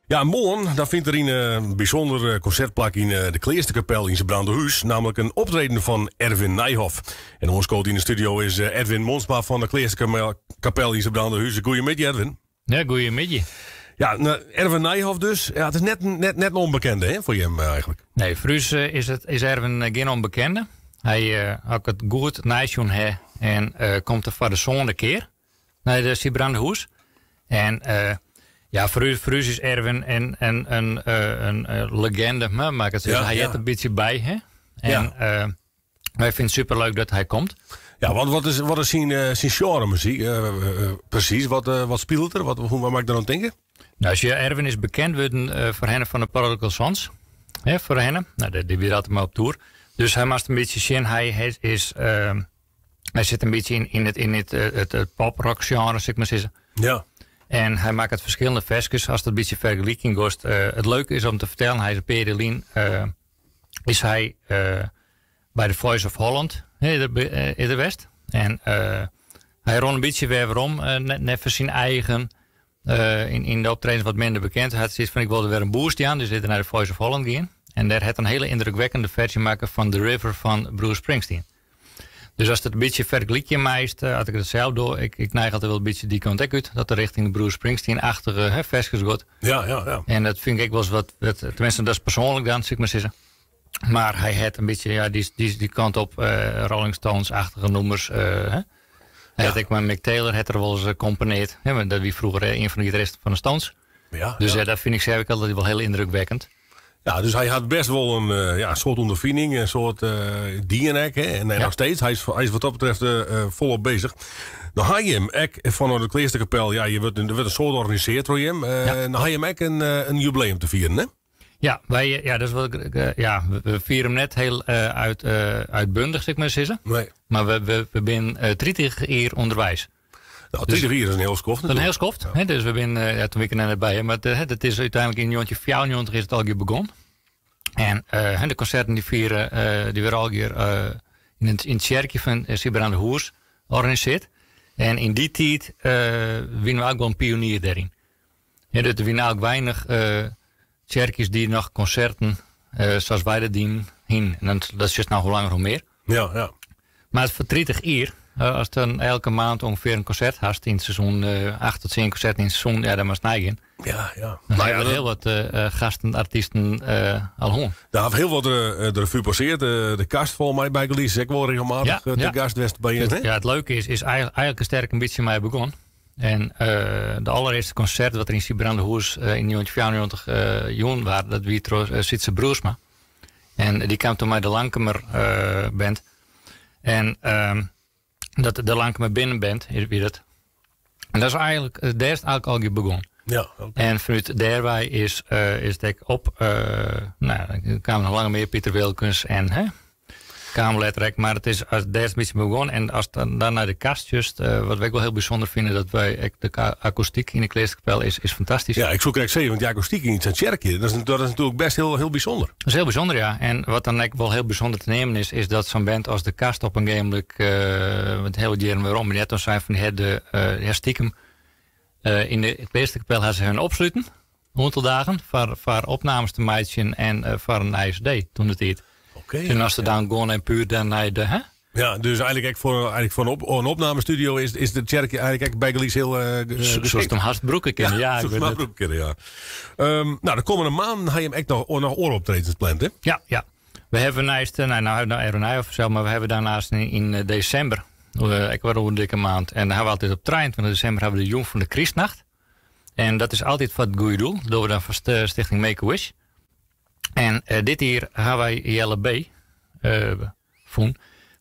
Ja, morgen dan vindt er een bijzonder concertplak in de Kleesterkapel in zijn Brandenhuis. Namelijk een optreden van Erwin Nijhoff. En ons coach in de studio is Edwin Monsma van de Kleesterkapel in zijn Brandenhuis. Goedemiddag, Edwin. Ja, goedemiddag. Ja, nou, Erwin Nijhoff dus. Ja, het is net een onbekende hè, voor hem eigenlijk. Nee, voor ons is Erwin geen onbekende. Hij had het goed nation en komt er voor de zonde keer naar de Sibrandenhuis. En ja, voor ons is Erwin een legende, maar hij heeft een beetje bij. Hè? En wij vinden het superleuk dat hij komt. Ja, wat is zijn genre muziek? Precies, wat speelt er? Hoe mag ik daar aan denken? Nou, als je Erwin is bekend worden voor hen van de Prodigal Sons. Hè, voor hen. Nou, die weer altijd maar op tour. Dus hij maakt een beetje zin. Hij zit een beetje in het pop-rock genre, zeg maar zeggen. Ja. En hij maakt het verschillende versjes als het een beetje vergelijking kost. Het leuke is om te vertellen, hij is op Pedelien. Is hij bij de Voice of Holland in de West. En hij rond een beetje weer waarom. Net voor zijn eigen. In de optredens wat minder bekend. Hij had zoiets van ik wilde weer een boost aan. Dus zitten naar de Voice of Holland gaan. En daar had een hele indrukwekkende versie maken van The River van Bruce Springsteen. Dus als het een beetje vergelijkje meist, had ik het zelf door. Ik neig altijd wel een beetje die kant uit. Dat er richting de Bruce Springsteen-achtige versjes gaat. Ja. En dat vind ik wel eens wat, tenminste dat is persoonlijk dan, zeg ik maar zeggen. Maar hij had een beetje, ja, die kant op Rolling Stones-achtige nummers. Hij had ik met Mick Taylor het er wel eens gecomponeerd. Dat wie vroeger een van de gitaristen van de Stones. Ja, dus dat vind ik zelf altijd wel heel indrukwekkend. Ja, dus hij had best wel een soort ondervinding, een soort DNA. En nog steeds, hij is wat dat betreft volop bezig. Nou, hij hem vanuit de Kleesterkapel, ja, er wordt een soort georganiseerd voor hem. Nou, hij hem een jubileum te vieren, hè? Ja, we vieren hem net heel uitbundig, zeg maar zeggen. Nee. Maar we zijn 30 jaar onderwijs. Nou, 30 jaar is een heel skoft. Een heel skoft. Ja. Dus we zijn toen ik er net bij. Maar het is uiteindelijk in 1994 is het al keer begonnen. En de concerten die vieren, die werden al keer in het kerkje van Sibrandenhuis georganiseerd. En in die tijd winnen we ook wel een pionier daarin. Ja, er winnen ook weinig kerkjes die nog concerten zoals wij dat doen. En dat is dus nou hoe langer hoe meer. Ja. Maar het voor 30 jaar, als dan elke maand ongeveer een concert hast in het seizoen, 8 tot 10 concerten in het seizoen, ja, dan was het eigen. Ja. Dan hebben we heel wat gasten, artiesten al hoor. Daar heeft heel wat de revue passeerd. De kast volgens mij bij Gelies. Ik wel regelmatig de gastwest bij je. Ja, het leuke is eigenlijk sterk een beetje mee begonnen. En de allereerste concert wat er in Sibrandenhuis in 1994 joen was, dat wie Sietse Broersma. En die kwam toen bij de Lankemer band. En dat de Lankemer binnenband is wie dat. En dat is eigenlijk, daar is het eigenlijk al begonnen. Ja, okay. En vanuit daarbij is het op, er kwamen nog langer meer Pieter Wilkens en Kamerlettrek, maar het is daar is een beetje begonnen. En als dan naar de kast just, wat wij wel heel bijzonder vinden, dat wij de akoestiek in de Kleesterkapel is fantastisch. Ja, ik zou eigenlijk zeggen, want die akoestiek in het kerkje, dat is natuurlijk best heel bijzonder. Dat is heel bijzonder, ja. En wat dan eigenlijk wel heel bijzonder te nemen is dat zo'n band als de kast op een gegeven het hele jaar waarom, net als zijn van die stiekem in de Kleesterkapel hadden ze hun opsluiten, 100 dagen, voor opnames te maken en voor een ISD toen het deed. Okay, en als ze dan gewoon en puur dan naar de... Hè? Ja, dus eigenlijk voor een opnamestudio is de kerkje eigenlijk bij Gelies heel zoals het hem hartbroeken kennen. Ja, ik weet het. Nou, de komende maand ga je hem echt nog ooroptredens gepland, hè? Ja. We hebben naast, maar we hebben daarnaast in december, ik was een dikke maand, en dan hebben we altijd op 23 december hebben we de Jong van de Christnacht. En dat is altijd voor het goede doel. Dat doen we dan voor Stichting Make-A-Wish. En dit jaar hebben wij Jelle B.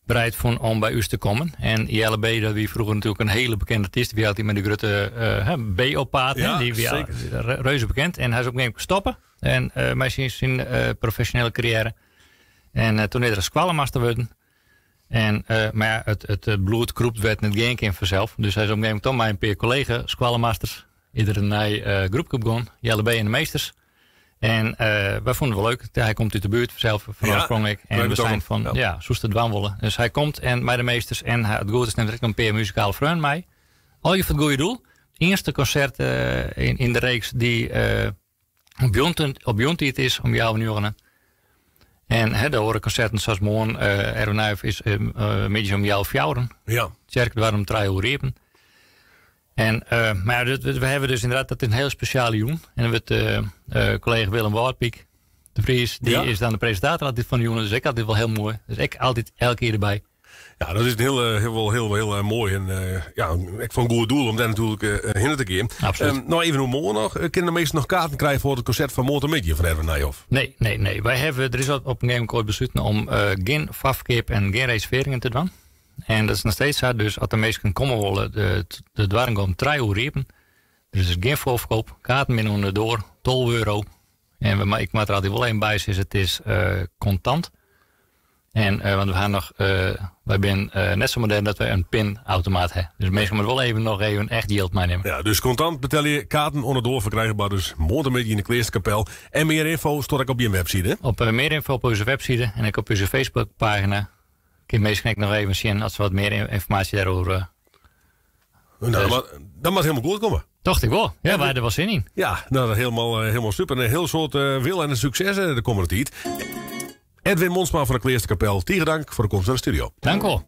bereid om bij u te komen. En Jelle B. dat wie vroeger natuurlijk een hele bekende artiest. Die had hij met de grote B-opaat. Ja, die reuze bekend. En hij is ook mee stoppen. En met zijn professionele carrière. En toen is er een squallenmaster geworden. En, maar ja, het bloed kroept werd net geen keer vanzelf. Dus hij is op een gegeven moment met een paar collega's squallenmasters. Iedere nieuwe groep begon. Jelle B. en de meesters. En wij vonden het wel leuk. Hij komt uit de buurt zelf van oorspronkelijk. En we zijn van, Soester Dwanwollen. Dus hij komt en bij de meesters. En het goede is net een paar muzikale vrienden mee. Al je voor het goede doel. Het eerste concert in de reeks die op Jontiet is om jou uren. En de horen concerten zoals morgen Erwin is middags om jou 4 Ja. Tjerk waarom 3 uur repen. En maar we hebben dus inderdaad dat is een heel speciale jongen. En dan wordt collega Willem Woutpiek de Vries, die is dan de presentator altijd van de jongen. Dus ik altijd wel heel mooi. Dus ik altijd elke keer erbij. Ja, dat is een heel mooi. En ja, ik vond een goed doel om daar natuurlijk heen te keren. Absoluut. Nou, even hoe morgen nog. Kunnen de meesten nog kaarten krijgen voor het concert van Mortemidje van Erwin Nijhoff? Nee. Er is op een gegeven moment besloten om geen vafkip en geen reserveringen te doen. En dat is nog steeds zo. Dus als de meesten komen willen, de dwarren om 3 uur repen. Dus er is geen voorverkoop. Kaarten binnen door, €12. En ik maak er altijd wel een bij, het is contant. En want we gaan nog, wij zijn net zo modern dat we een pinautomaat hebben. Dus meestal moet wel nog even echt geld meenemen. Ja, dus contant betel je kaarten onderdoor verkrijgbaar. Dus Mortemidje in de Kleesterkapel. En meer info stort ik op je website. Op meer info op onze website en ook op onze Facebookpagina. Kun je meestal nog even zien als we wat meer informatie daarover. Nou, maar dat moet helemaal goed komen. Dacht ik wel. Ja, wij hadden er wel zin in. Ja, nou, helemaal super. Een heel soort wil en een succes de komende tijd. Edwin Monsma van de Kleesterkapel. Dank voor de komst naar de studio. Dank u wel.